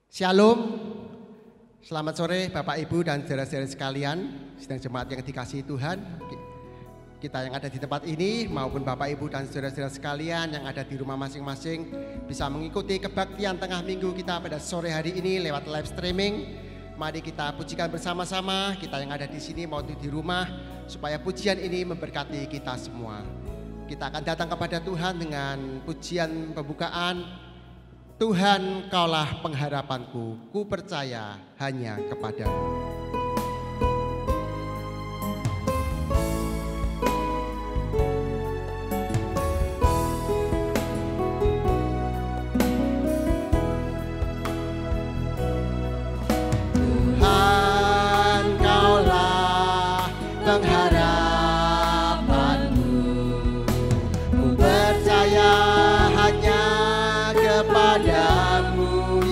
Shalom, selamat sore Bapak Ibu dan saudara-saudara sekalian, sidang jemaat yang dikasihi Tuhan. Kita yang ada di tempat ini maupun Bapak Ibu dan saudara-saudara sekalian yang ada di rumah masing-masing bisa mengikuti kebaktian tengah minggu kita pada sore hari ini lewat live streaming. Mari kita pujikan bersama-sama, kita yang ada di sini maupun di rumah, supaya pujian ini memberkati kita semua. Kita akan datang kepada Tuhan dengan pujian pembukaan. Tuhan, Kaulah pengharapanku, ku percaya hanya kepadamu.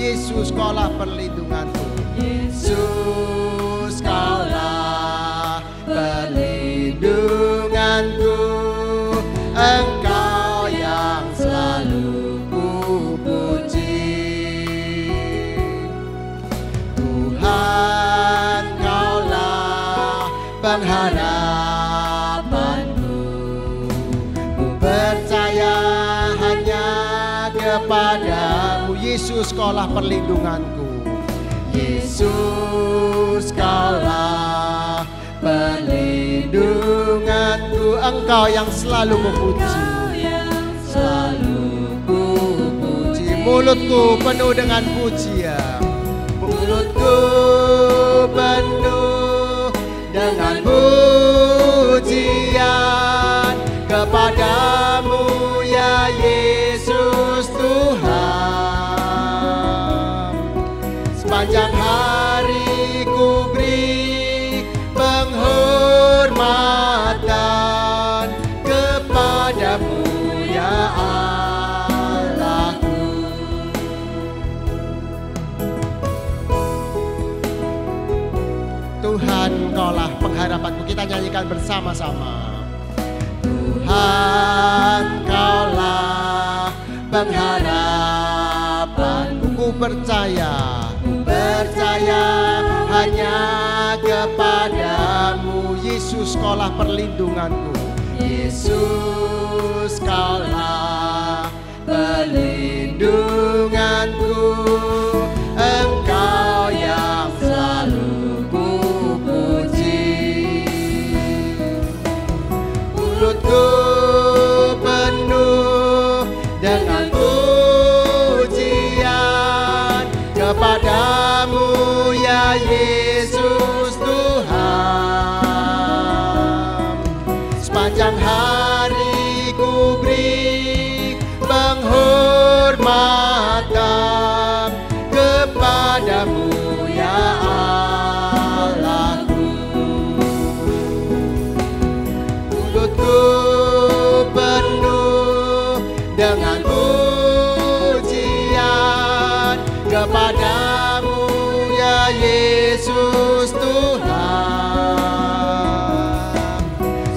Yesus, Kaulah perlindunganku. Yesus, Kaulah perlindunganku. Engkau yang selalu ku puji. Tuhan, Kaulah pengharapanku. Ku percaya hanya kepadamu. Yesus, Kaulah perlindunganku. Yesus, Kaulah perlindunganku. Engkau yang selalu kupuji, selalu kupuji. Mulutku penuh dengan pujian, mulutku penuh dengan pujian kepadamu ya Yesus Tuhan. Sepanjang hari ku beri penghormatan kepadamu ya Allahku. Tuhan, Kaulah pengharapanku. Kita nyanyikan bersama-sama. Tuhan, Kaulah pengharapanku. Ku percaya hanya kepadamu. Yesus, Kaulah perlindunganku. Yesus, Kaulah perlindunganku. Engkau yang selalu ku puji. Mulutku penuh dengan pujian kepadamu ya Yesus Tuhan. Sepanjang hari ku beri penghormatan kepadamu ya Allahku. Mulutku penuh dengan pujian kepadamu ya Yesus Tuhan.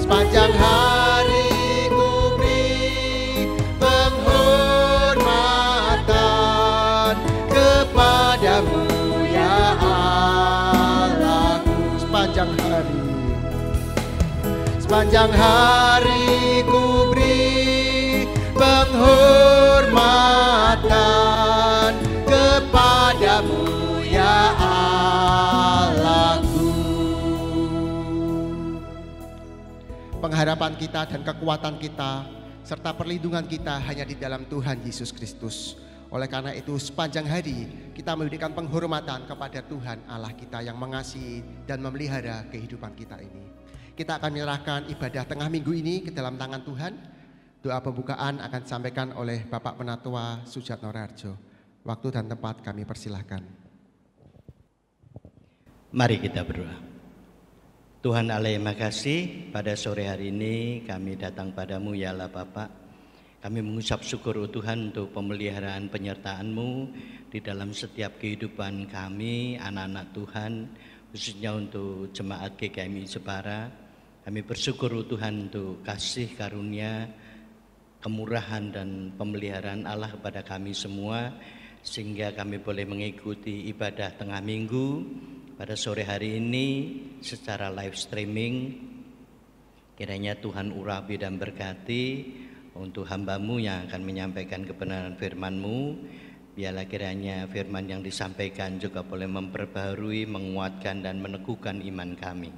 Sepanjang hari ku beri penghormatan kepadamu ya Allahku. Sepanjang hari ku beri penghormatan kepadamu ya Allahku. Pengharapan kita dan kekuatan kita serta perlindungan kita hanya di dalam Tuhan Yesus Kristus. Oleh karena itu sepanjang hari kita memberikan penghormatan kepada Tuhan Allah kita yang mengasihi dan memelihara kehidupan kita ini. Kita akan menyerahkan ibadah tengah minggu ini ke dalam tangan Tuhan. Doa pembukaan akan disampaikan oleh Bapak Penatua Sujatno Rarjo. Waktu dan tempat kami persilahkan. Mari kita berdoa. Tuhan Allah yang makasih, pada sore hari ini kami datang padamu ya Allah Bapa. Kami mengucap syukur Tuhan untuk pemeliharaan penyertaan-Mu di dalam setiap kehidupan kami, anak-anak Tuhan, khususnya untuk jemaat GKMI Jepara. Kami bersyukur Tuhan untuk kasih karunia, kemurahan dan pemeliharaan Allah kepada kami semua. sehingga kami boleh mengikuti ibadah tengah minggu pada sore hari ini secara live streaming. Kiranya Tuhan urapi dan berkati untuk hamba-Mu yang akan menyampaikan kebenaran firman-Mu. Biarlah kiranya firman yang disampaikan juga boleh memperbaharui, menguatkan dan meneguhkan iman kami.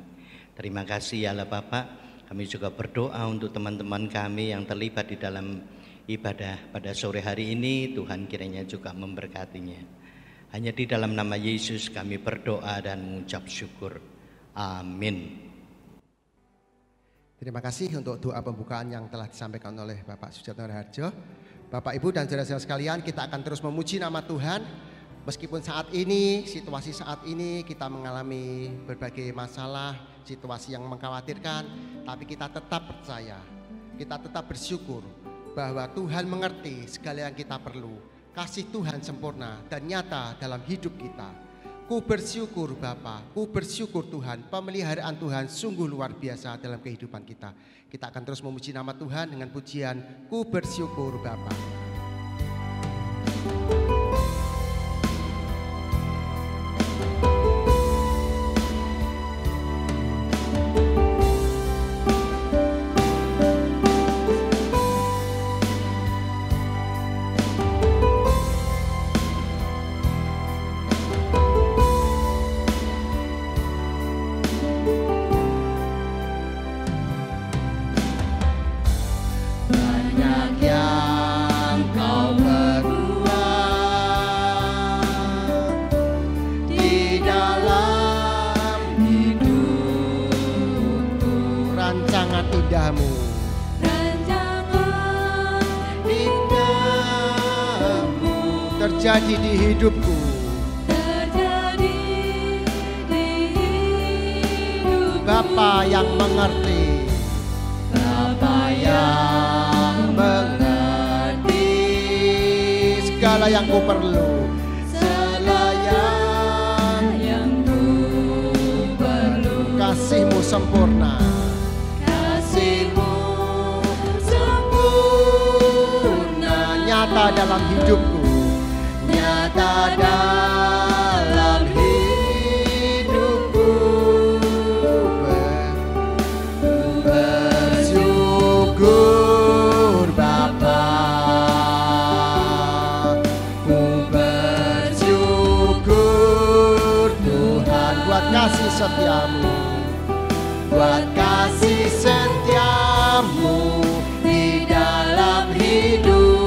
Terima kasih ya Allah Bapa. Kami juga berdoa untuk teman-teman kami yang terlibat di dalam ibadah pada sore hari ini. Tuhan kiranya juga memberkatinya. Hanya di dalam nama Yesus kami berdoa dan mengucap syukur. Amin. Terima kasih untuk doa pembukaan yang telah disampaikan oleh Bapak Sujatno Raharjo. Bapak, Ibu, dan saudara-saudara sekalian, kita akan terus memuji nama Tuhan. Meskipun saat ini, situasi saat ini kita mengalami berbagai masalah, situasi yang mengkhawatirkan, tapi kita tetap percaya, kita tetap bersyukur bahwa Tuhan mengerti segala yang kita perlu. Kasih Tuhan sempurna dan nyata dalam hidup kita. Ku bersyukur Bapa, ku bersyukur Tuhan, pemeliharaan Tuhan sungguh luar biasa dalam kehidupan kita. Kita akan terus memuji nama Tuhan dengan pujian ku bersyukur Bapa. Terjadi di hidupku, Bapa yang mengerti, Bapa yang mengerti segala yang ku perlu, segala yang ku perlu. Kasih-Mu sempurna, Kasih-Mu sempurna, nyata dalam hidupku, nyata dalam hidupku. Bersyukur Bapa, ku bersyukur Tuhan buat kasih setia-Mu, buat kasih setia-Mu di dalam hidupku.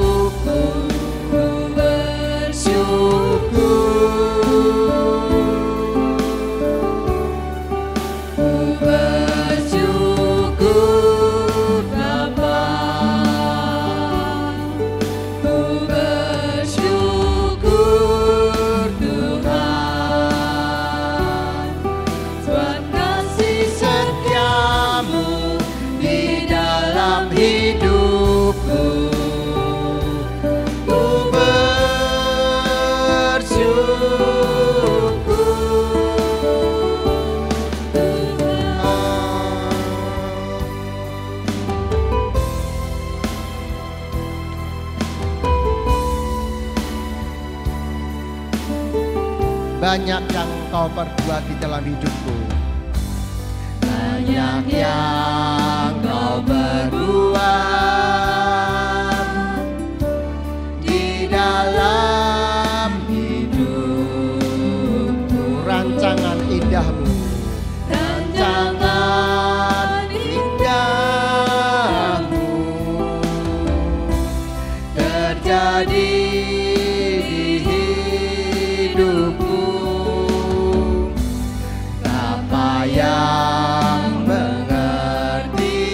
Banyak yang Kau perbuat di dalam hidupku, banyak yang Kau perbuat di dalam hidupku. Rancangan indah-Mu, rancangan indah-Mu terjadi di hidupku. Yang mengerti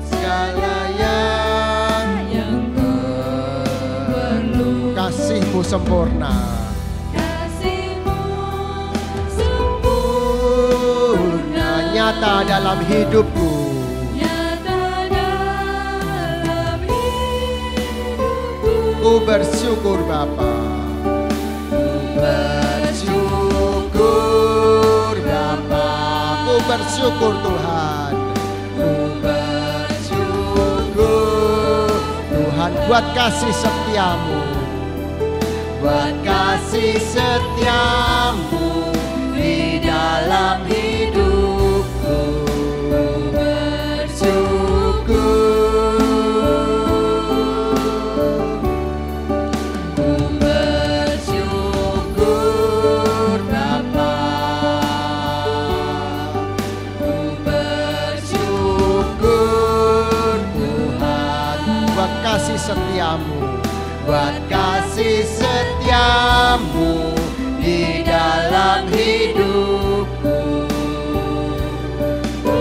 segala yang perlu. Kasih-Mu sempurna, Kasih-Mu sempurna, nyata dalam hidupku, nyata dalam hidupku. Ku bersyukur Bapa, bersyukur Bapa, ku bersyukur Tuhan, ku bersyukur Tuhan buat kasih setiamu, buat kasih setiamu di dalam hidupku. Bersyukur Bapa, ku bersyukur Tuhan buat kasih setiamu, buat kasih setiamu di dalam hidupku. Ku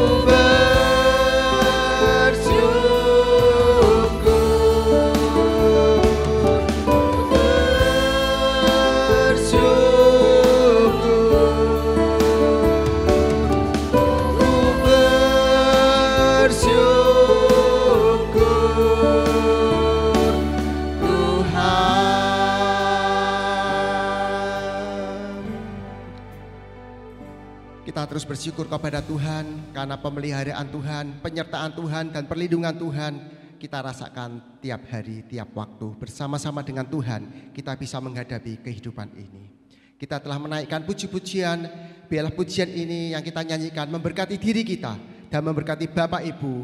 terus bersyukur kepada Tuhan karena pemeliharaan Tuhan, penyertaan Tuhan, dan perlindungan Tuhan kita rasakan tiap hari, tiap waktu. Bersama-sama dengan Tuhan kita bisa menghadapi kehidupan ini. Kita telah menaikkan puji-pujian, biarlah pujian ini yang kita nyanyikan memberkati diri kita dan memberkati Bapak Ibu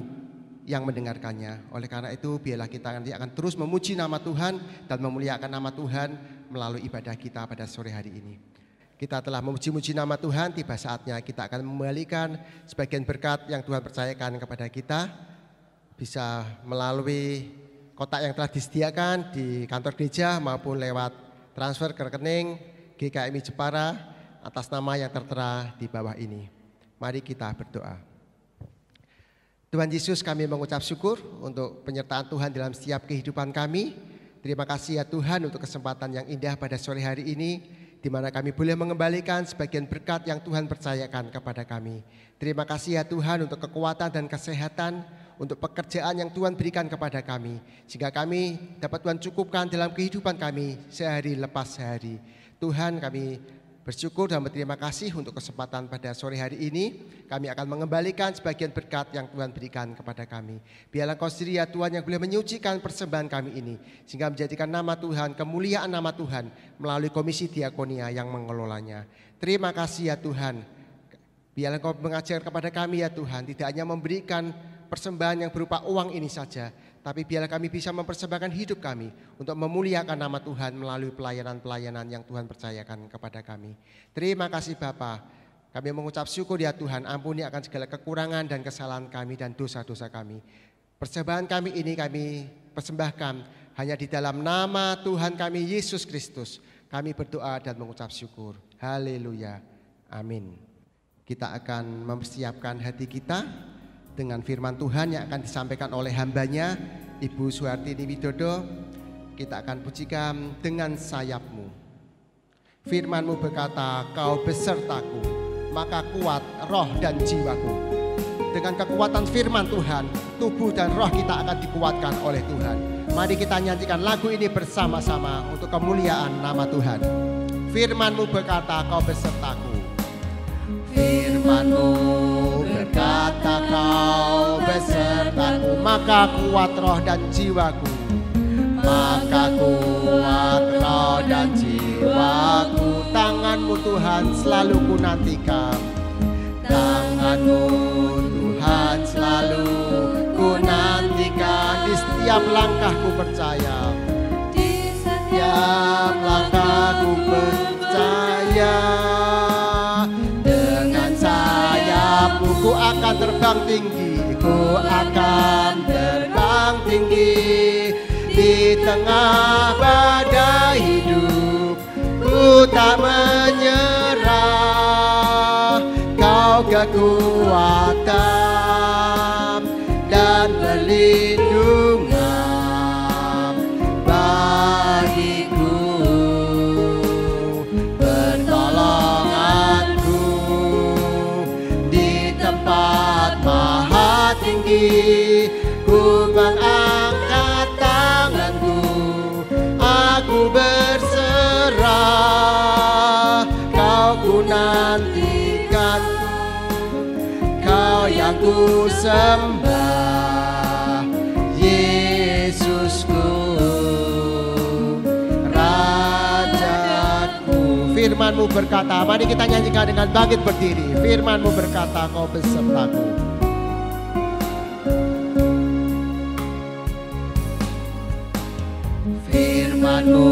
yang mendengarkannya. Oleh karena itu biarlah kita nanti akan terus memuji nama Tuhan dan memuliakan nama Tuhan melalui ibadah kita pada sore hari ini. Kita telah memuji-muji nama Tuhan, tiba saatnya kita akan mengembalikan sebagian berkat yang Tuhan percayakan kepada kita. Bisa melalui kotak yang telah disediakan di kantor gereja maupun lewat transfer ke rekening GKMI Jepara atas nama yang tertera di bawah ini. Mari kita berdoa. Tuhan Yesus, kami mengucap syukur untuk penyertaan Tuhan dalam setiap kehidupan kami. Terima kasih ya Tuhan untuk kesempatan yang indah pada sore hari ini, di mana kami boleh mengembalikan sebagian berkat yang Tuhan percayakan kepada kami. Terima kasih ya Tuhan untuk kekuatan dan kesehatan, untuk pekerjaan yang Tuhan berikan kepada kami, sehingga kami dapat Tuhan cukupkan dalam kehidupan kami sehari lepas sehari. Tuhan, kami bersyukur dan berterima kasih untuk kesempatan pada sore hari ini. Kami akan mengembalikan sebagian berkat yang Tuhan berikan kepada kami. Biarlah Kau sendiri ya Tuhan yang boleh menyucikan persembahan kami ini, sehingga menjadikan nama Tuhan, kemuliaan nama Tuhan melalui komisi diakonia yang mengelolanya. Terima kasih ya Tuhan. Biarlah Kau mengajar kepada kami ya Tuhan, tidak hanya memberikan persembahan yang berupa uang ini saja, tapi biarlah kami bisa mempersembahkan hidup kami untuk memuliakan nama Tuhan melalui pelayanan-pelayanan yang Tuhan percayakan kepada kami. Terima kasih Bapa. Kami mengucap syukur ya Tuhan, ampuni akan segala kekurangan dan kesalahan kami dan dosa-dosa kami. Persembahan kami ini kami persembahkan hanya di dalam nama Tuhan kami Yesus Kristus. Kami berdoa dan mengucap syukur. Haleluya. Amin. Kita akan mempersiapkan hati kita dengan firman Tuhan yang akan disampaikan oleh hambanya Ibu Suhartini Widodo. Kita akan pujikan dengan sayapmu. Firman-Mu berkata, Kau besertaku, maka kuat roh dan jiwaku. Dengan kekuatan firman Tuhan, tubuh dan roh kita akan dikuatkan oleh Tuhan. Mari kita nyanyikan lagu ini bersama-sama untuk kemuliaan nama Tuhan. Firman-Mu berkata, Kau besertaku. Firman-Mu berkata, Kau besertaku, maka kuat roh dan jiwaku. Maka kuat roh dan jiwaku. Tangan-Mu Tuhan selalu ku nantikan. Tangan-Mu Tuhan selalu ku nantikan. Di setiap langkahku percaya, di setiap langkahku percaya. Ku akan terbang tinggi, ku akan terbang tinggi. Di tengah badai hidup, ku tak menyerah. Kau kekuatan dan perlindungan bagiku. Ku mengangkat tanganku, aku berserah. Kau ku nantikan, Kau yang ku sembah, Yesusku. Firman-Mu berkata, mari kita nyanyikan dengan bangkit berdiri. Firman-Mu berkata, Kau besertaku. Firman-Mu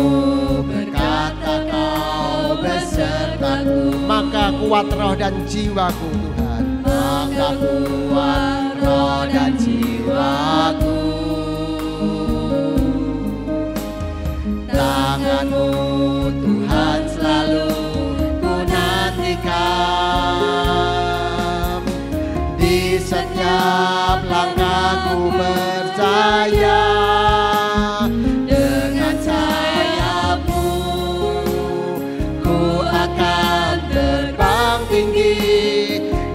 berkata, Kau besertaku. Maka kuat roh dan jiwaku, Tuhan. Maka kuat roh dan jiwaku. Tangan-Mu Tuhan selalu ku nantikan. Di setiap langkahku percaya, dengan sayap-Mu ku akan terbang tinggi.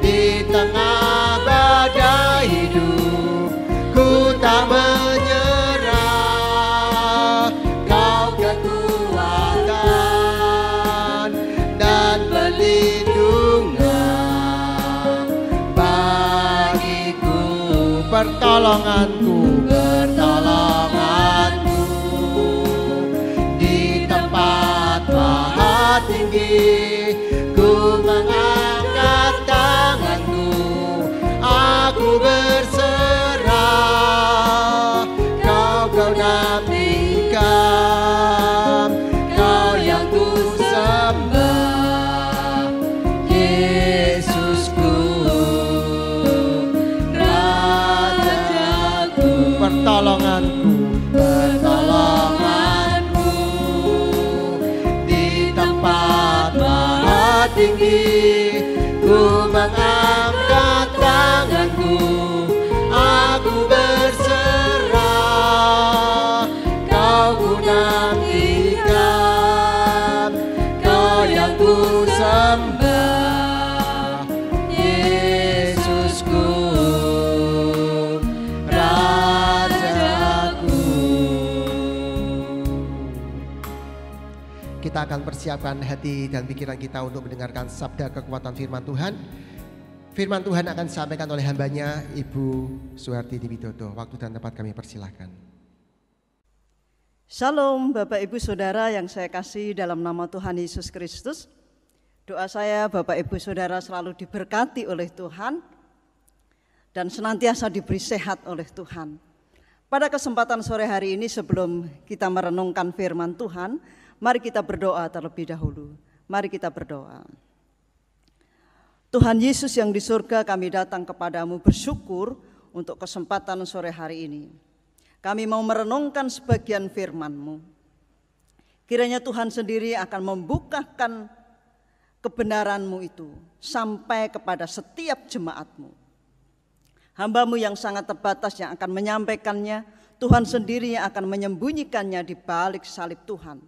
Di tengah badai hidup ku tak menyerah. Kau kekuatan dan perlindungan bagiku. Pertolonganku, pertolonganku di tempat maha tinggi. Ku mengangkat tanganku, aku berserah. Kau nantikan, Kau yang ku sembah, Yesusku, Rajaku. Pertolonganku, pertolonganku di tempat maha tinggi. Ku mengangkat tanganku, aku berserah. Kau ku nantikan, Kau yang ku sembah, Yesusku, Rajaku. Kita akan persiapkan hati dan pikiran kita untuk mendengarkan sabda kekuatan firman Tuhan. Firman Tuhan akan disampaikan oleh hambanya Ibu Suhartini Widodo. Waktu dan tempat kami persilahkan. Shalom Bapak Ibu Saudara yang saya kasih dalam nama Tuhan Yesus Kristus. Doa saya Bapak Ibu Saudara selalu diberkati oleh Tuhan dan senantiasa diberi sehat oleh Tuhan. Pada kesempatan sore hari ini sebelum kita merenungkan firman Tuhan, mari kita berdoa terlebih dahulu. Mari kita berdoa. Tuhan Yesus yang di surga, kami datang kepadamu bersyukur untuk kesempatan sore hari ini. Kami mau merenungkan sebagian firman-Mu. Kiranya Tuhan sendiri akan membukakan kebenaran-Mu itu sampai kepada setiap jemaat-Mu. Hamba-Mu yang sangat terbatas yang akan menyampaikannya, Tuhan sendiri yang akan menyembunyikannya di balik salib Tuhan.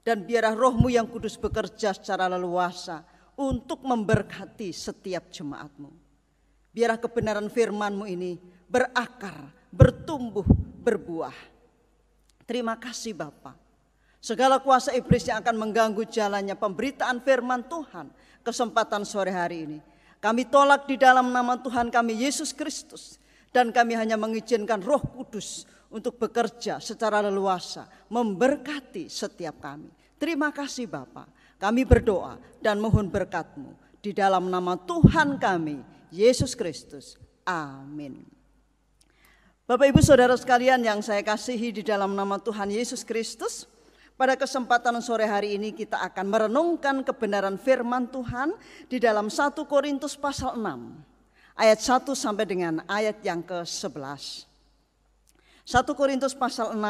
Dan biarlah Roh-Mu yang kudus bekerja secara leluasa untuk memberkati setiap jemaat-Mu. Biarlah kebenaran firman-Mu ini berakar, bertumbuh, berbuah. Terima kasih Bapa. Segala kuasa iblis yang akan mengganggu jalannya pemberitaan firman Tuhan kesempatan sore hari ini, kami tolak di dalam nama Tuhan kami Yesus Kristus. Dan kami hanya mengizinkan Roh Kudus untuk bekerja secara leluasa, memberkati setiap kami. Terima kasih Bapa. Kami berdoa dan mohon berkat-Mu di dalam nama Tuhan kami, Yesus Kristus. Amin. Bapak Ibu Saudara sekalian yang saya kasihi di dalam nama Tuhan Yesus Kristus, pada kesempatan sore hari ini kita akan merenungkan kebenaran firman Tuhan di dalam 1 Korintus pasal 6, ayat 1 sampai dengan ayat yang ke-11. 1 Korintus pasal 6,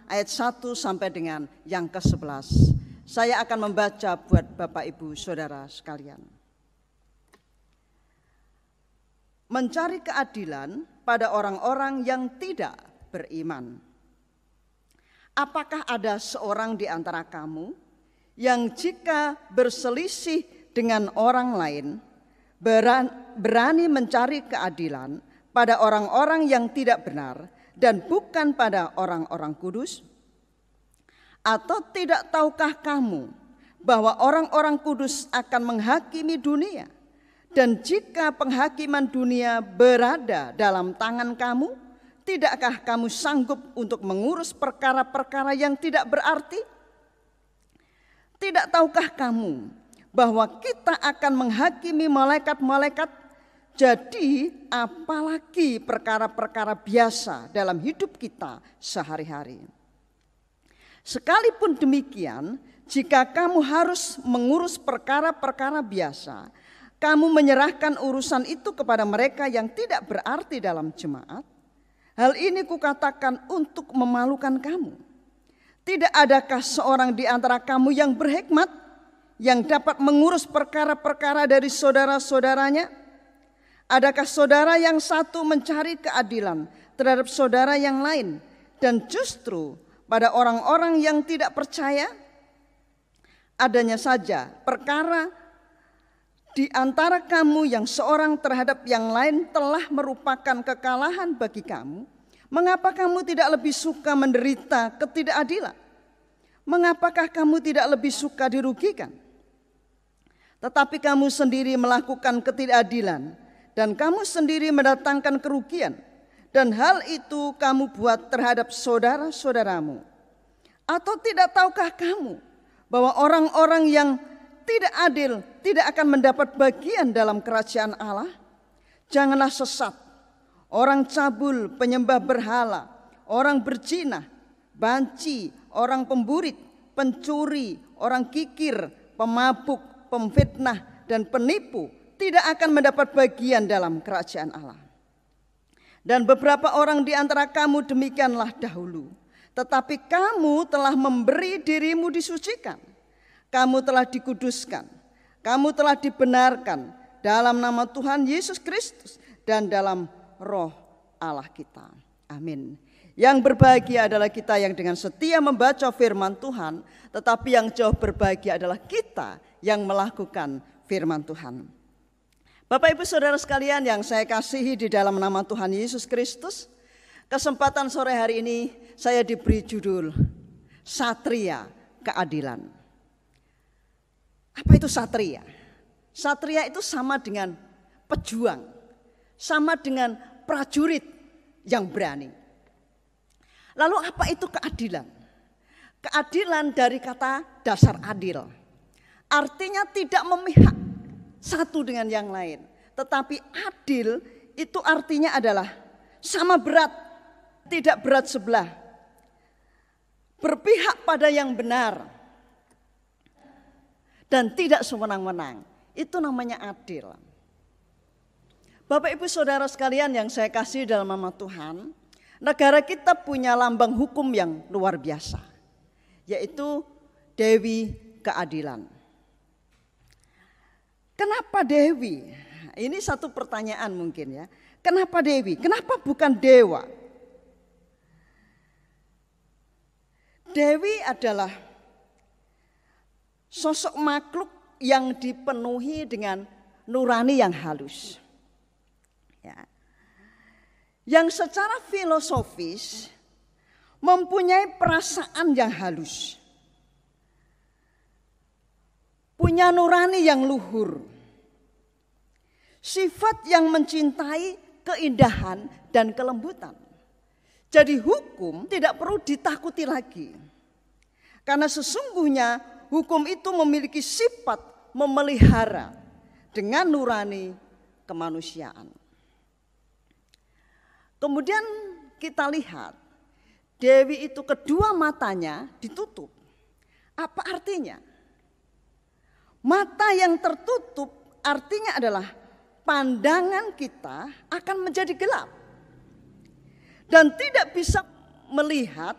ayat 1 sampai dengan yang ke-11. Saya akan membaca buat Bapak Ibu Saudara sekalian. Mencari keadilan pada orang-orang yang tidak beriman. Apakah ada seorang di antara kamu yang jika berselisih dengan orang lain berani mencari keadilan pada orang-orang yang tidak benar dan bukan pada orang-orang kudus? Atau tidak tahukah kamu bahwa orang-orang kudus akan menghakimi dunia? Dan jika penghakiman dunia berada dalam tangan kamu, tidakkah kamu sanggup untuk mengurus perkara-perkara yang tidak berarti? Tidak tahukah kamu bahwa kita akan menghakimi malaikat-malaikat, jadi apalagi perkara-perkara biasa dalam hidup kita sehari-hari. Sekalipun demikian, jika kamu harus mengurus perkara-perkara biasa, kamu menyerahkan urusan itu kepada mereka yang tidak berarti dalam jemaat. Hal ini kukatakan untuk memalukan kamu. Tidak adakah seorang di antara kamu yang berhikmat, yang dapat mengurus perkara-perkara dari saudara-saudaranya? Adakah saudara yang satu mencari keadilan terhadap saudara yang lain, dan justru pada orang-orang yang tidak percaya? Adanya saja perkara di antara kamu yang seorang terhadap yang lain telah merupakan kekalahan bagi kamu. Mengapa kamu tidak lebih suka menderita ketidakadilan? Mengapakah kamu tidak lebih suka dirugikan? Tetapi kamu sendiri melakukan ketidakadilan, dan kamu sendiri mendatangkan kerugian, dan hal itu kamu buat terhadap saudara-saudaramu. Atau tidak tahukah kamu bahwa orang-orang yang tidak adil tidak akan mendapat bagian dalam kerajaan Allah? Janganlah sesat. Orang cabul, penyembah berhala, orang berzina, banci, orang pemburit, pencuri, orang kikir, pemabuk, pemfitnah, dan penipu tidak akan mendapat bagian dalam kerajaan Allah. Dan beberapa orang di antara kamu demikianlah dahulu, tetapi kamu telah memberi dirimu disucikan, kamu telah dikuduskan, kamu telah dibenarkan dalam nama Tuhan Yesus Kristus dan dalam Roh Allah kita. Amin. Yang berbahagia adalah kita yang dengan setia membaca firman Tuhan, tetapi yang jauh berbahagia adalah kita yang melakukan firman Tuhan. Bapak Ibu Saudara sekalian yang saya kasihi di dalam nama Tuhan Yesus Kristus, kesempatan sore hari ini saya diberi judul Satria Keadilan. Apa itu satria? Satria itu sama dengan pejuang, sama dengan prajurit yang berani. Lalu apa itu keadilan? Keadilan dari kata dasar adil. Artinya tidak memihak satu dengan yang lain. Tetapi adil itu artinya adalah sama berat, tidak berat sebelah. Berpihak pada yang benar dan tidak sewenang-wenang. Itu namanya adil. Bapak Ibu Saudara sekalian yang saya kasih dalam nama Tuhan, negara kita punya lambang hukum yang luar biasa, yaitu Dewi Keadilan. Kenapa Dewi? Ini satu pertanyaan mungkin ya. Kenapa Dewi? Kenapa bukan dewa? Dewi adalah sosok makhluk yang dipenuhi dengan nurani yang halus. Ya. Yang secara filosofis mempunyai perasaan yang halus, punya nurani yang luhur, sifat yang mencintai keindahan dan kelembutan. Jadi hukum tidak perlu ditakuti lagi, karena sesungguhnya hukum itu memiliki sifat memelihara dengan nurani kemanusiaan. Kemudian kita lihat Dewi itu kedua matanya ditutup. Apa artinya? Mata yang tertutup artinya adalah pandangan kita akan menjadi gelap dan tidak bisa melihat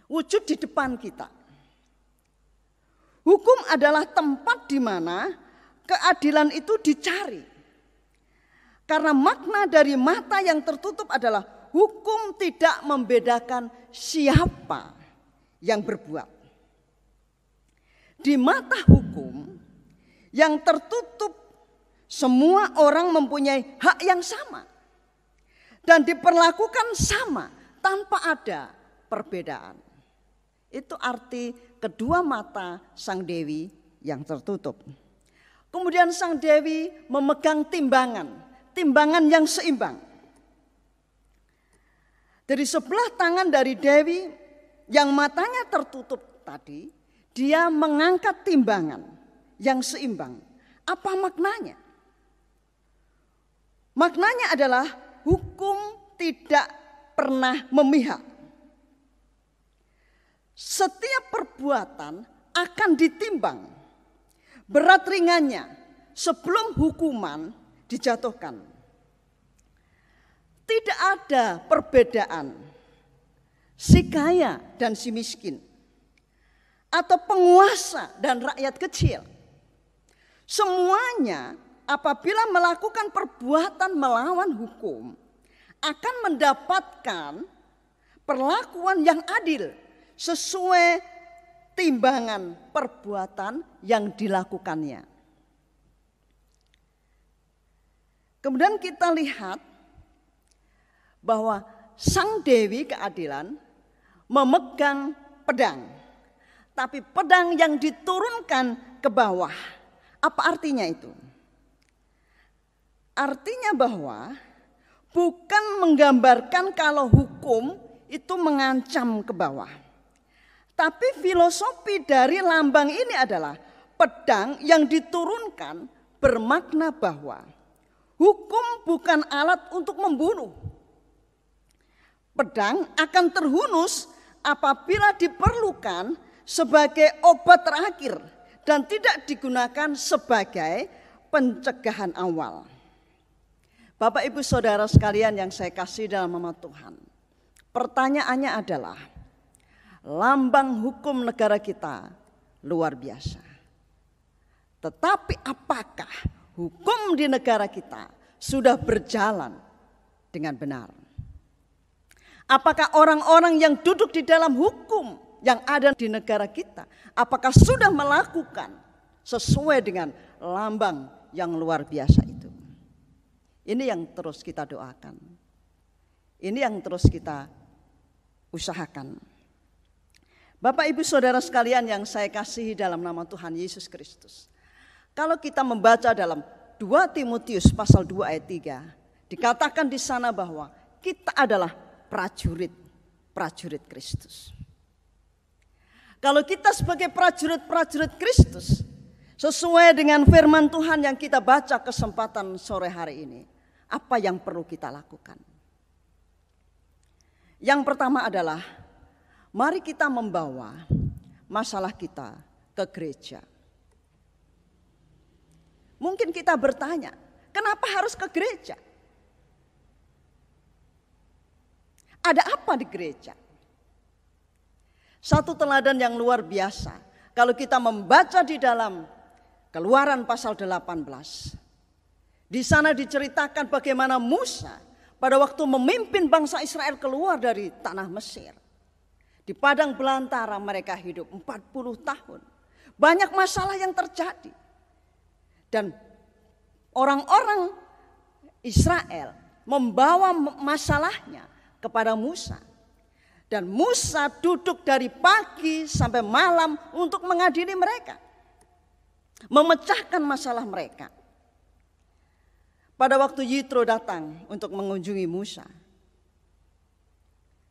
wujud di depan kita. Hukum adalah tempat di mana keadilan itu dicari. Karena makna dari mata yang tertutup adalah hukum tidak membedakan siapa yang berbuat. Di mata hukum yang tertutup, semua orang mempunyai hak yang sama dan diperlakukan sama tanpa ada perbedaan. Itu arti kedua mata Sang Dewi yang tertutup. Kemudian Sang Dewi memegang timbangan yang seimbang. Dari sebelah tangan dari Dewi yang matanya tertutup tadi, dia mengangkat timbangan yang seimbang. Apa maknanya? Maknanya adalah hukum tidak pernah memihak. Setiap perbuatan akan ditimbang berat ringannya sebelum hukuman dijatuhkan. Tidak ada perbedaan si kaya dan si miskin, atau penguasa dan rakyat kecil. Semuanya apabila melakukan perbuatan melawan hukum akan mendapatkan perlakuan yang adil sesuai timbangan perbuatan yang dilakukannya. Kemudian kita lihat bahwa Sang Dewi Keadilan memegang pedang, tapi pedang yang diturunkan ke bawah. Apa artinya itu? Artinya bahwa bukan menggambarkan kalau hukum itu mengancam ke bawah. Tapi filosofi dari lambang ini adalah pedang yang diturunkan bermakna bahwa hukum bukan alat untuk membunuh. Pedang akan terhunus apabila diperlukan sebagai obat terakhir dan tidak digunakan sebagai pencegahan awal. Bapak Ibu Saudara sekalian yang saya kasih dalam nama Tuhan, pertanyaannya adalah, lambang hukum negara kita luar biasa. Tetapi apakah hukum di negara kita sudah berjalan dengan benar? Apakah orang-orang yang duduk di dalam hukum yang ada di negara kita, apakah sudah melakukan sesuai dengan lambang yang luar biasa itu? Ini yang terus kita doakan. Ini yang terus kita usahakan. Bapak Ibu Saudara sekalian yang saya kasihi dalam nama Tuhan Yesus Kristus. Kalau kita membaca dalam 2 Timotius pasal 2 ayat 3, dikatakan di sana bahwa kita adalah prajurit Kristus. Kalau kita sebagai prajurit Kristus, sesuai dengan firman Tuhan yang kita baca kesempatan sore hari ini, apa yang perlu kita lakukan? Yang pertama adalah, mari kita membawa masalah kita ke gereja. Mungkin kita bertanya, kenapa harus ke gereja? Ada apa di gereja? Satu teladan yang luar biasa. Kalau kita membaca di dalam Keluaran pasal 18. Di sana diceritakan bagaimana Musa pada waktu memimpin bangsa Israel keluar dari tanah Mesir. Di padang belantara mereka hidup 40 tahun. Banyak masalah yang terjadi. Dan orang-orang Israel membawa masalahnya kepada Musa. Dan Musa duduk dari pagi sampai malam untuk mengadili mereka. Memecahkan masalah mereka. Pada waktu Yitro datang untuk mengunjungi Musa,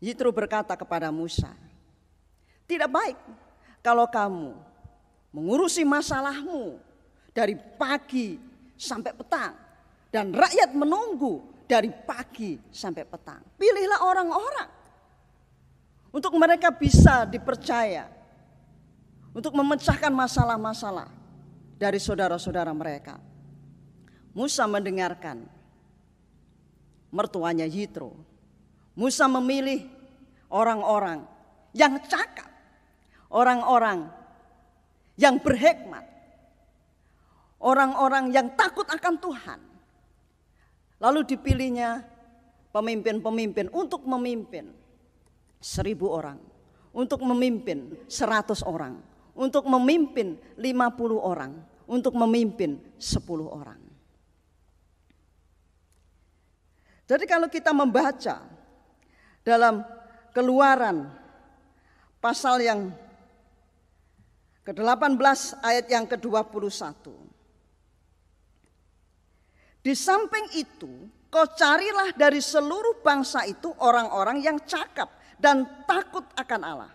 Yitro berkata kepada Musa, tidak baik kalau kamu mengurusi masalahmu dari pagi sampai petang dan rakyat menunggu dari pagi sampai petang. Pilihlah orang-orang untuk mereka bisa dipercaya untuk memecahkan masalah-masalah dari saudara-saudara mereka. Musa mendengarkan mertuanya Yitro. Musa memilih orang-orang yang cakap, orang-orang yang berhikmat, orang-orang yang takut akan Tuhan. Lalu dipilihnya pemimpin-pemimpin untuk memimpin 1000 orang, untuk memimpin 100 orang, untuk memimpin 50 orang, untuk memimpin 10 orang. Jadi kalau kita membaca dalam Keluaran pasal yang ke-18 ayat yang ke-21. Di samping itu, kau carilah dari seluruh bangsa itu orang-orang yang cakap dan takut akan Allah.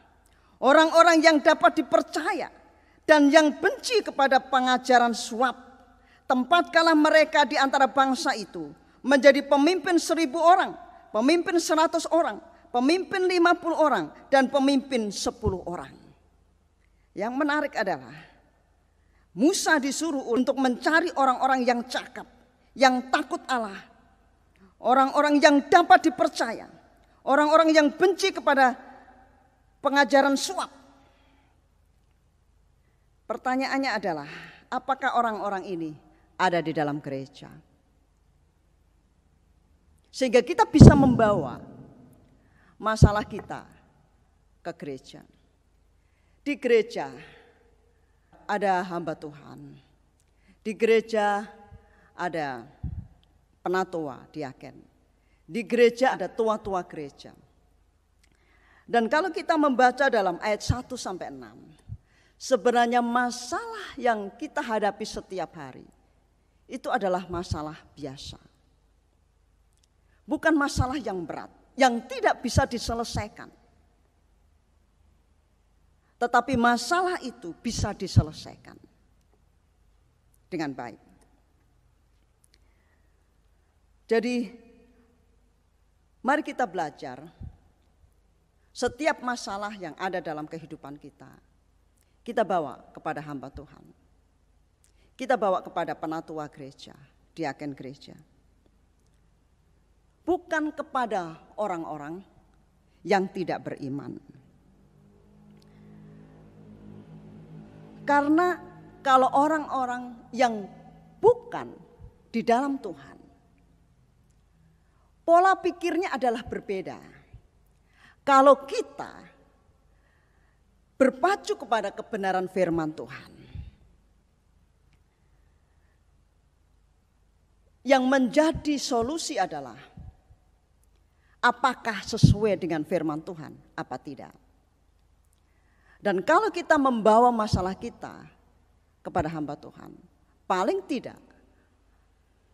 Orang-orang yang dapat dipercaya dan yang benci kepada pengajaran suap. Tempatkanlah mereka di antara bangsa itu menjadi pemimpin 1.000 orang, pemimpin 100 orang, pemimpin 50 orang, dan pemimpin 10 orang. Yang menarik adalah Musa disuruh untuk mencari orang-orang yang cakap, yang takut Allah, orang-orang yang dapat dipercaya, orang-orang yang benci kepada pengajaran suap. Pertanyaannya adalah, apakah orang-orang ini ada di dalam gereja? Sehingga kita bisa membawa masalah kita ke gereja. Di gereja ada hamba Tuhan. Di gereja ada penatua, diaken. Di gereja ada tua-tua gereja. Dan kalau kita membaca dalam ayat 1 sampai 6, sebenarnya masalah yang kita hadapi setiap hari itu adalah masalah biasa. Bukan masalah yang berat, yang tidak bisa diselesaikan. Tetapi masalah itu bisa diselesaikan dengan baik. Jadi mari kita belajar setiap masalah yang ada dalam kehidupan kita bawa kepada hamba Tuhan. Kita bawa kepada penatua gereja, diaken gereja. Bukan kepada orang-orang yang tidak beriman. Karena kalau orang-orang yang bukan di dalam Tuhan, pola pikirnya adalah berbeda. Kalau kita berpacu kepada kebenaran firman Tuhan, yang menjadi solusi adalah apakah sesuai dengan firman Tuhan apa tidak. Dan kalau kita membawa masalah kita kepada hamba Tuhan, paling tidak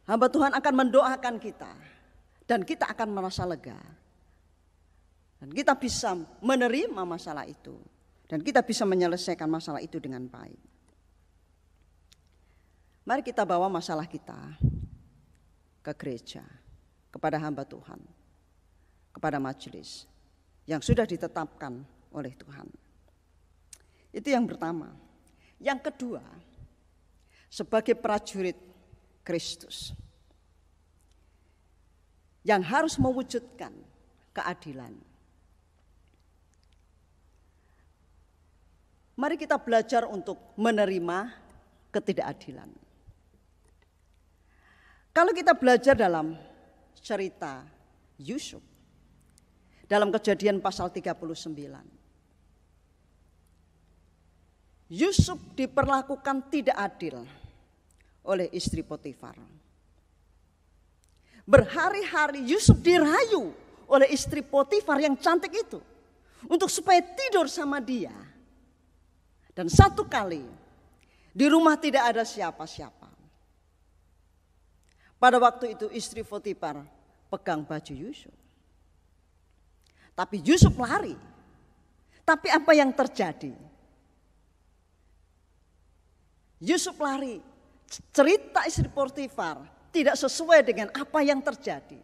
hamba Tuhan akan mendoakan kita dan kita akan merasa lega. Dan kita bisa menerima masalah itu dan kita bisa menyelesaikan masalah itu dengan baik. Mari kita bawa masalah kita ke gereja, kepada hamba Tuhan, kepada majelis yang sudah ditetapkan oleh Tuhan. Itu yang pertama. Yang kedua, sebagai prajurit Kristus yang harus mewujudkan keadilan. Mari kita belajar untuk menerima ketidakadilan. Kalau kita belajar dalam cerita Yusuf, dalam Kejadian pasal 39, Yusuf diperlakukan tidak adil oleh istri Potifar. Berhari-hari Yusuf dirayu oleh istri Potifar yang cantik itu untuk supaya tidur sama dia. Dan satu kali di rumah tidak ada siapa-siapa. Pada waktu itu istri Potifar pegang baju Yusuf. Tapi Yusuf lari. Tapi apa yang terjadi? Yusuf lari. Cerita istri Potifar tidak sesuai dengan apa yang terjadi.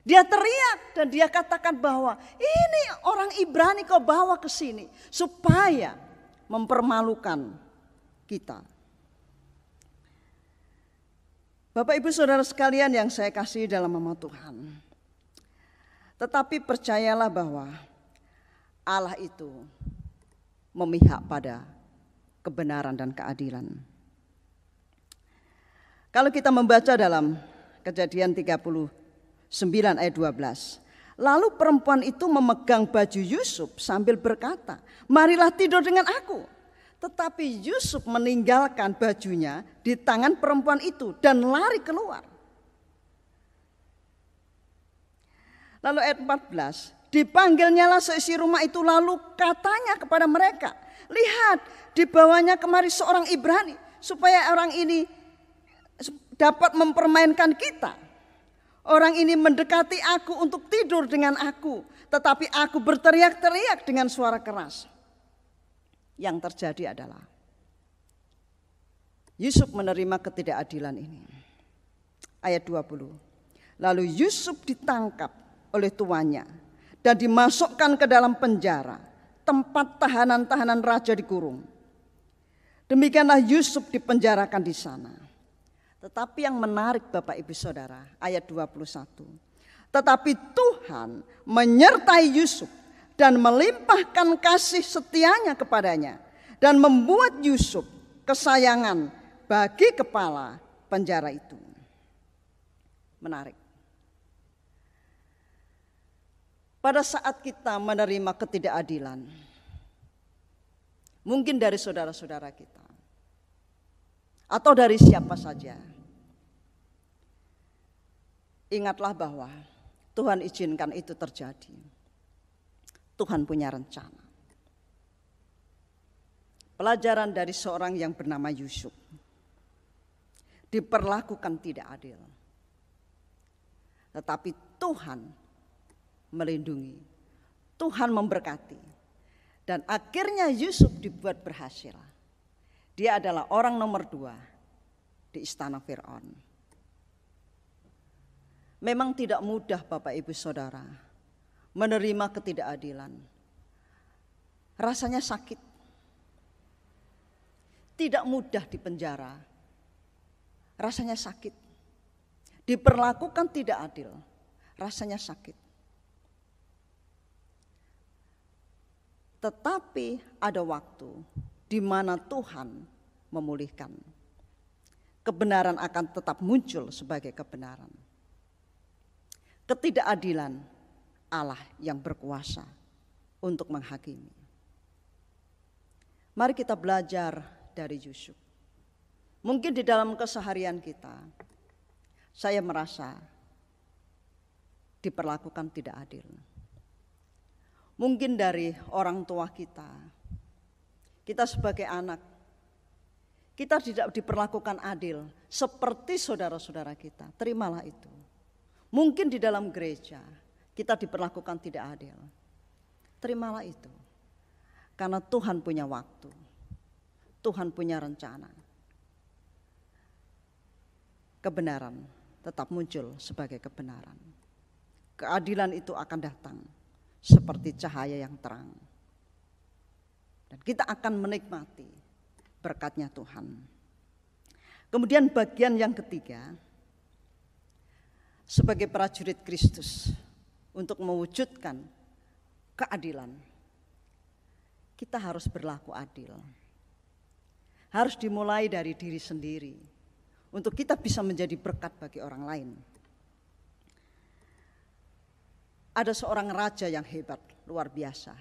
Dia teriak dan dia katakan bahwa ini orang Ibrani kau bawa ke sini supaya mempermalukan kita. Bapak Ibu Saudara sekalian yang saya kasih dalam nama Tuhan. Tetapi percayalah bahwa Allah itu memihak pada kebenaran dan keadilan. Kalau kita membaca dalam Kejadian 39 ayat 12. Lalu perempuan itu memegang baju Yusuf sambil berkata, marilah tidur dengan aku. Tetapi Yusuf meninggalkan bajunya di tangan perempuan itu dan lari keluar. Lalu ayat 14, dipanggilnyalah seisi rumah itu lalu katanya kepada mereka, lihat dibawanya kemari seorang Ibrani supaya orang ini dapat mempermainkan kita. Orang ini mendekati aku untuk tidur dengan aku, tetapi aku berteriak-teriak dengan suara keras. Yang terjadi adalah Yusuf menerima ketidakadilan ini. Ayat 20. Lalu Yusuf ditangkap oleh tuannya dan dimasukkan ke dalam penjara, tempat tahanan-tahanan raja dikurung. Demikianlah Yusuf dipenjarakan di sana. Tetapi yang menarik Bapak Ibu Saudara, ayat 21. Tetapi Tuhan menyertai Yusuf dan melimpahkan kasih setianya kepadanya dan membuat Yusuf kesayangan bagi kepala penjara itu. Menarik. Pada saat kita menerima ketidakadilan, mungkin dari saudara-saudara kita, atau dari siapa saja, ingatlah bahwa Tuhan izinkan itu terjadi. Tuhan punya rencana. Pelajaran dari seorang yang bernama Yusuf, diperlakukan tidak adil, tetapi Tuhan melindungi, Tuhan memberkati, dan akhirnya Yusuf dibuat berhasil. Dia adalah orang nomor 2 di istana Firaun. Memang tidak mudah Bapak Ibu Saudara menerima ketidakadilan. Rasanya sakit. Tidak mudah di penjara. Rasanya sakit. Diperlakukan tidak adil. Rasanya sakit. Tetapi ada waktu di mana Tuhan memulihkan. Kebenaran akan tetap muncul sebagai kebenaran. Ketidakadilan Allah yang berkuasa untuk menghakimi. Mari kita belajar dari Yusuf. Mungkin di dalam keseharian kita, saya merasa diperlakukan tidak adil. Mungkin dari orang tua kita sebagai anak, kita tidak diperlakukan adil seperti saudara-saudara kita. Terimalah itu. Mungkin di dalam gereja kita diperlakukan tidak adil. Terimalah itu. Karena Tuhan punya waktu. Tuhan punya rencana. Kebenaran tetap muncul sebagai kebenaran. Keadilan itu akan datang seperti cahaya yang terang. Dan kita akan menikmati berkatnya Tuhan. Kemudian bagian yang ketiga, sebagai prajurit Kristus untuk mewujudkan keadilan, kita harus berlaku adil. Harus dimulai dari diri sendiri untuk kita bisa menjadi berkat bagi orang lain. Ada seorang raja yang hebat, luar biasa.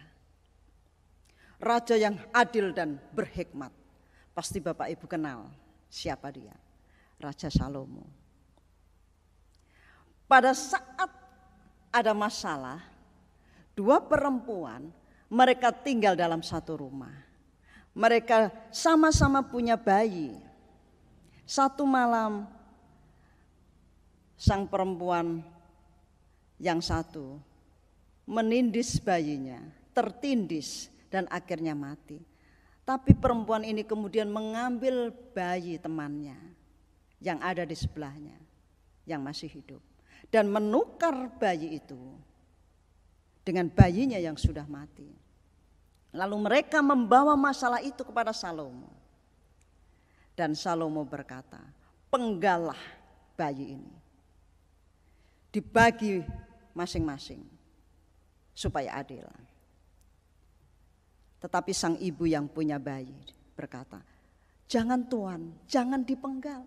Raja yang adil dan berhikmat. Pasti Bapak Ibu kenal siapa dia? Raja Salomo. Pada saat ada masalah, 2 perempuan, mereka tinggal dalam satu rumah. Mereka sama-sama punya bayi. Satu malam, sang perempuan yang satu menindis bayinya, tertindis dan akhirnya mati. Tapi perempuan ini kemudian mengambil bayi temannya yang ada di sebelahnya, yang masih hidup. Dan menukar bayi itu dengan bayinya yang sudah mati. Lalu mereka membawa masalah itu kepada Salomo. Dan Salomo berkata, penggalah bayi ini. Dibagi masing-masing supaya adil. Tetapi sang ibu yang punya bayi berkata, jangan Tuan, jangan dipenggal.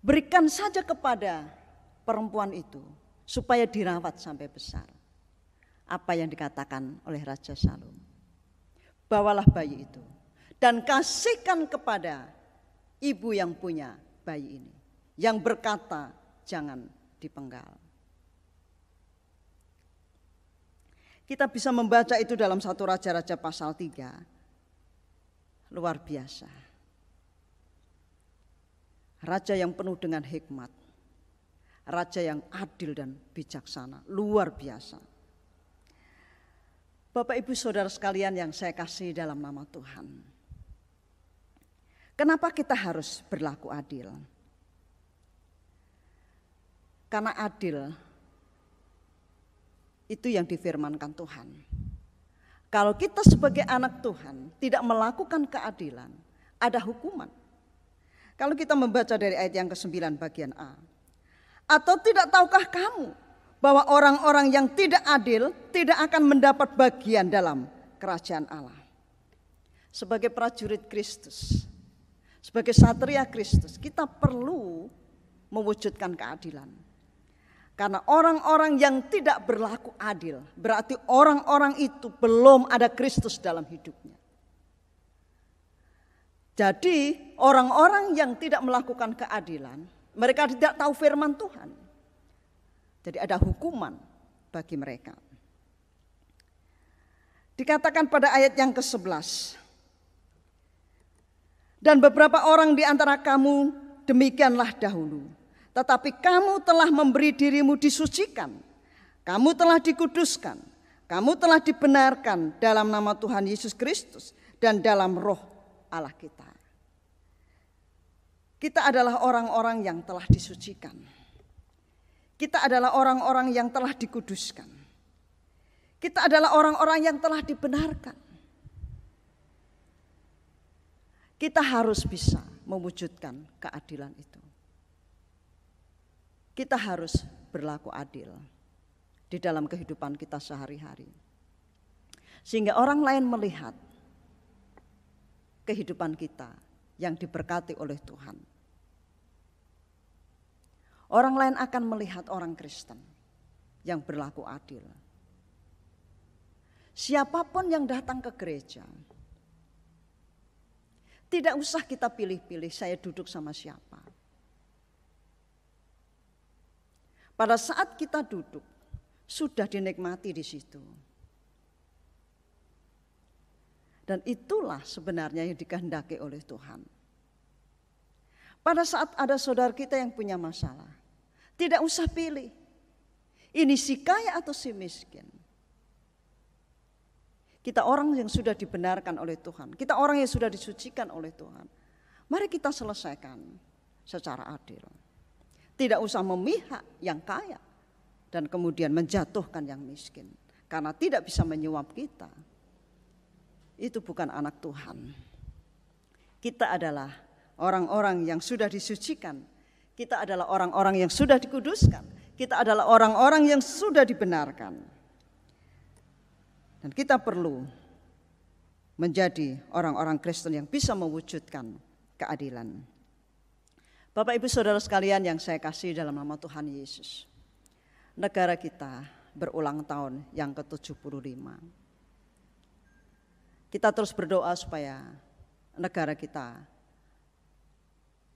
Berikan saja kepada perempuan itu supaya dirawat sampai besar. Apa yang dikatakan oleh Raja Salomo. Bawalah bayi itu dan kasihkan kepada ibu yang punya bayi ini. Yang berkata jangan dipenggal. Kita bisa membaca itu dalam 1 Raja-Raja pasal 3. Luar biasa. Raja yang penuh dengan hikmat. Raja yang adil dan bijaksana. Luar biasa. Bapak Ibu Saudara sekalian yang saya kasih dalam nama Tuhan. Kenapa kita harus berlaku adil? Karena adil itu yang difirmankan Tuhan. Kalau kita sebagai anak Tuhan tidak melakukan keadilan, ada hukuman. Kalau kita membaca dari ayat yang ke-9 bagian A. Atau tidak tahukah kamu bahwa orang-orang yang tidak adil tidak akan mendapat bagian dalam kerajaan Allah. Sebagai prajurit Kristus, sebagai satria Kristus, kita perlu mewujudkan keadilan. Karena orang-orang yang tidak berlaku adil, berarti orang-orang itu belum ada Kristus dalam hidupnya. Jadi orang-orang yang tidak melakukan keadilan, mereka tidak tahu firman Tuhan. Jadi ada hukuman bagi mereka. Dikatakan pada ayat yang ke-11. Dan beberapa orang di antara kamu demikianlah dahulu. Tetapi kamu telah memberi dirimu disucikan. Kamu telah dikuduskan. Kamu telah dibenarkan dalam nama Tuhan Yesus Kristus dan dalam roh Allah kita. Kita adalah orang-orang yang telah disucikan. Kita adalah orang-orang yang telah dikuduskan. Kita adalah orang-orang yang telah dibenarkan. Kita harus bisa mewujudkan keadilan itu. Kita harus berlaku adil di dalam kehidupan kita sehari-hari. Sehingga orang lain melihat kehidupan kita yang diberkati oleh Tuhan. Orang lain akan melihat orang Kristen yang berlaku adil. Siapapun yang datang ke gereja, tidak usah kita pilih-pilih saya duduk sama siapa. Pada saat kita duduk, sudah dinikmati di situ. Dan itulah sebenarnya yang dikehendaki oleh Tuhan. Pada saat ada saudara kita yang punya masalah, tidak usah pilih. Ini si kaya atau si miskin. Kita orang yang sudah dibenarkan oleh Tuhan. Kita orang yang sudah disucikan oleh Tuhan. Mari kita selesaikan secara adil. Tidak usah memihak yang kaya dan kemudian menjatuhkan yang miskin. Karena tidak bisa menyuap kita. Itu bukan anak Tuhan. Kita adalah orang-orang yang sudah disucikan. Kita adalah orang-orang yang sudah dikuduskan. Kita adalah orang-orang yang sudah dibenarkan. Dan kita perlu menjadi orang-orang Kristen yang bisa mewujudkan keadilan. Bapak Ibu Saudara sekalian yang saya kasih dalam nama Tuhan Yesus. Negara kita berulang tahun yang ke-75. Kita terus berdoa supaya negara kita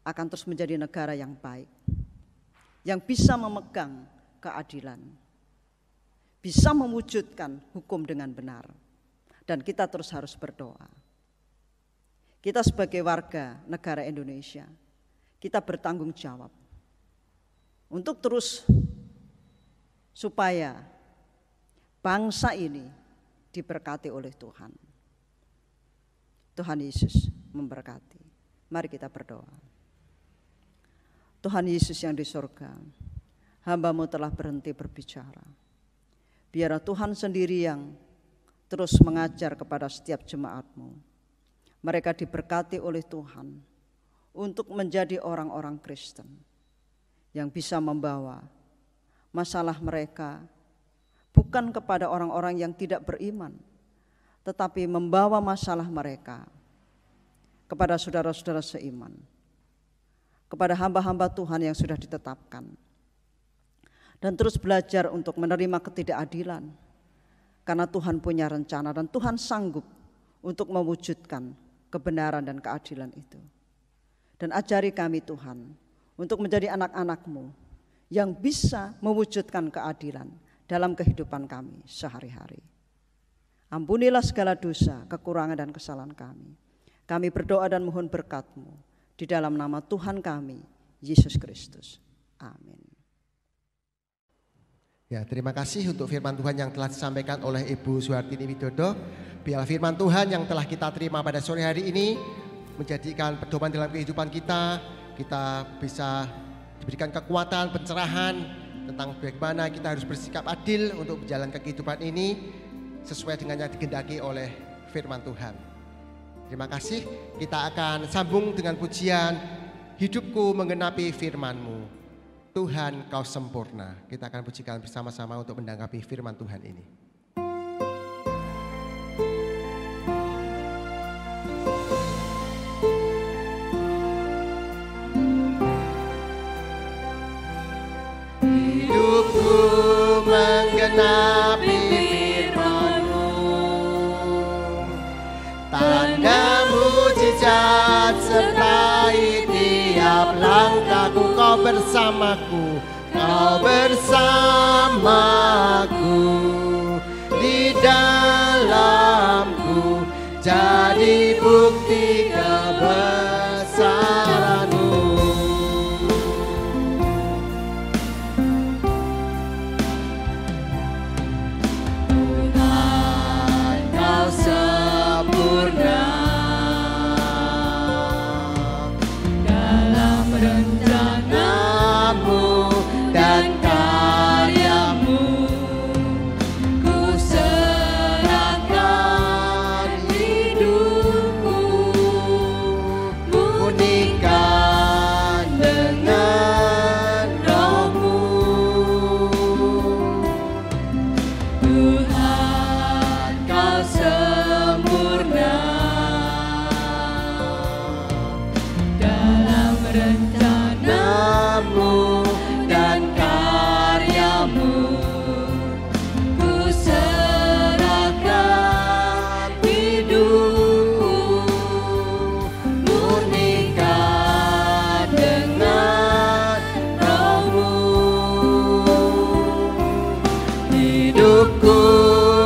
akan terus menjadi negara yang baik. Yang bisa memegang keadilan. Bisa mewujudkan hukum dengan benar. Dan kita terus harus berdoa. Kita sebagai warga negara Indonesia, kita bertanggung jawab untuk terus supaya bangsa ini diberkati oleh Tuhan. Tuhan Yesus memberkati. Mari kita berdoa. Tuhan Yesus yang di surga, hamba-Mu telah berhenti berbicara. Biarlah Tuhan sendiri yang terus mengajar kepada setiap jemaat-Mu. Mereka diberkati oleh Tuhan untuk menjadi orang-orang Kristen yang bisa membawa masalah mereka bukan kepada orang-orang yang tidak beriman, tetapi membawa masalah mereka kepada saudara-saudara seiman, kepada hamba-hamba Tuhan yang sudah ditetapkan. Dan terus belajar untuk menerima ketidakadilan. Karena Tuhan punya rencana dan Tuhan sanggup untuk mewujudkan kebenaran dan keadilan itu. Dan ajari kami Tuhan untuk menjadi anak-anak-Mu yang bisa mewujudkan keadilan dalam kehidupan kami sehari-hari. Ampunilah segala dosa, kekurangan dan kesalahan kami. Kami berdoa dan mohon berkat-Mu di dalam nama Tuhan kami, Yesus Kristus. Amin. Ya, terima kasih untuk firman Tuhan yang telah disampaikan oleh Ibu Suhartini Widodo. Biarlah firman Tuhan yang telah kita terima pada sore hari ini menjadikan pedoman dalam kehidupan kita. Kita bisa diberikan kekuatan, pencerahan tentang bagaimana kita harus bersikap adil untuk menjalankan kehidupan ini sesuai dengan yang dikehendaki oleh firman Tuhan. Terima kasih. Kita akan sambung dengan pujian Hidupku Menggenapi Firman-Mu. Tuhan Kau sempurna. Kita akan pujikan bersama-sama untuk menanggapi firman Tuhan ini. Hidupku menggenapi firman-Mu, tanda mujizat sertai tiap langkahku. Kau bersamaku, Kau bersamaku, di dalamku, jadi bukti kebesaran-Mu. Tuhan, Kau sempurna dalam rencana-Mu dan karya-Mu. Ku serahkan hidupku, murnikan dengan Roh-Mu. Tuhan, Kau sempurna dalam rencana-Mu dan karya-Mu. Ku serahkan hidupku, murnikan dengan Roh-Mu. Hidupku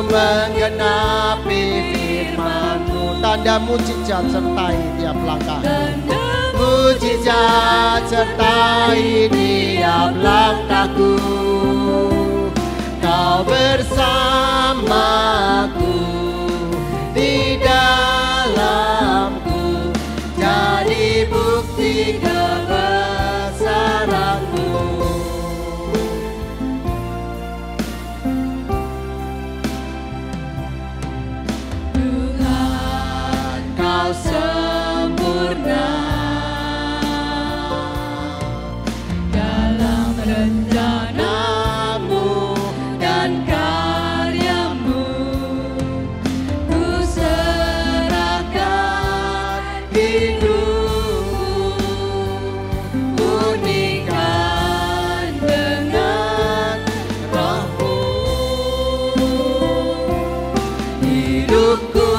menggenapi firman-Mu, tanda mujizat sertai tiap langkahku. Mujizat sertai tiap langkahku. Kau bersamaku, di dalamku, jadi bukti kebesaran-Mu. Tuhan, Kau sempurna dalam rencana-Mu dan karya-Mu. Ku serahkan hidupku, murnikan dengan Roh-Mu. Hidupku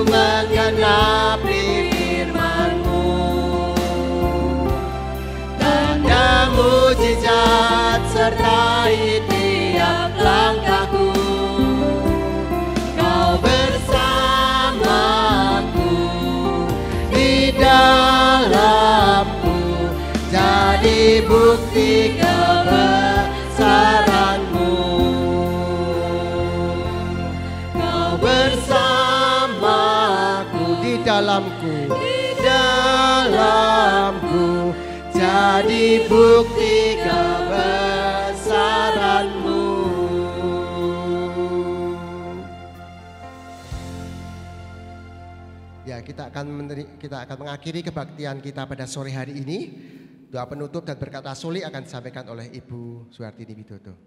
menggenapi firman-Mu, tanda mujizat sertai tiap langkahku. Kau bersamaku, di dalamku, jadi bukti kebesaran-Mu. Kau bersamaku, di dalamku, jadi bukti kebesaran-Mu. Ya, kita akan mengakhiri kebaktian kita pada sore hari ini. Doa penutup dan berkat rasuli akan disampaikan oleh Ibu Suhartini Widodo.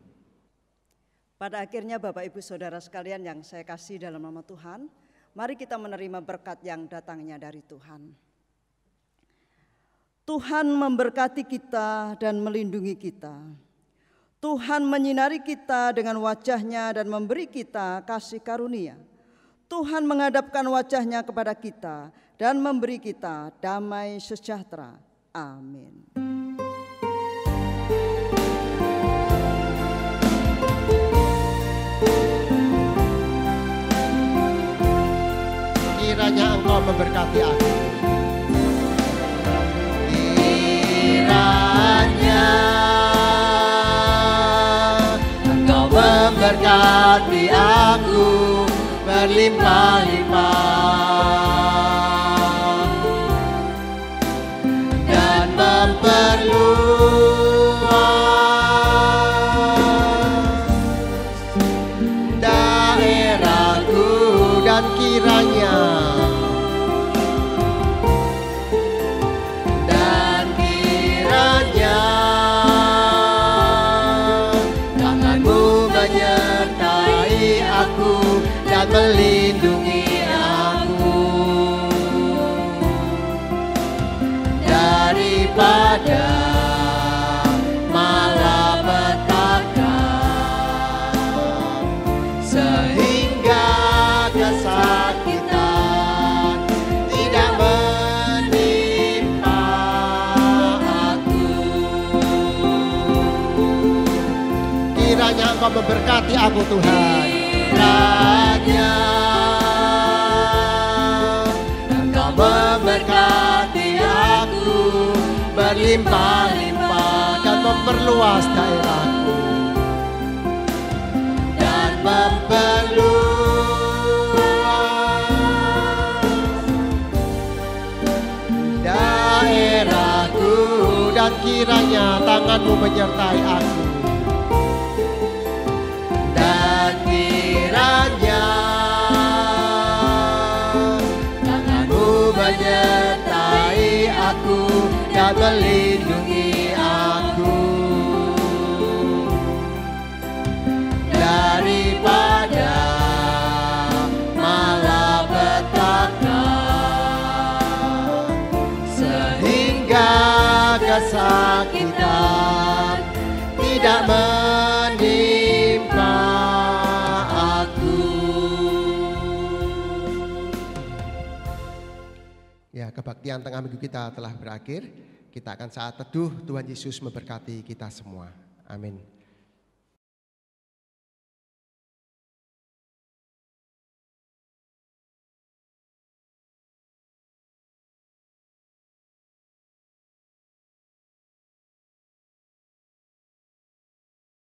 Pada akhirnya Bapak Ibu Saudara sekalian yang saya kasih dalam nama Tuhan, mari kita menerima berkat yang datangnya dari Tuhan. Tuhan memberkati kita dan melindungi kita. Tuhan menyinari kita dengan wajah-Nya dan memberi kita kasih karunia. Tuhan menghadapkan wajah-Nya kepada kita dan memberi kita damai sejahtera. Amin. Kiranya Engkau memberkati aku. Kiranya Engkau memberkati aku berlimpah-limpah. dan kiranya tanganmu menyertai aku dan melindungi aku daripada malapetaka, sehingga kesakitan tidak menimpa aku. Kiranya Engkau memberkati aku Tuhan, kiranya Engkau memberkati aku berlimpah-limpah dan memperluas daerahku dan daerahku, dan kiranya tanganmu menyertai aku, dan kiranya tanganmu menyertai aku dan melindungi aku daripada malapetaka, sehingga kesakitan tidak menimpa aku. Ya, kebaktian tengah minggu kita telah berakhir. Kita akan saat teduh. Tuhan Yesus memberkati kita semua. Amin.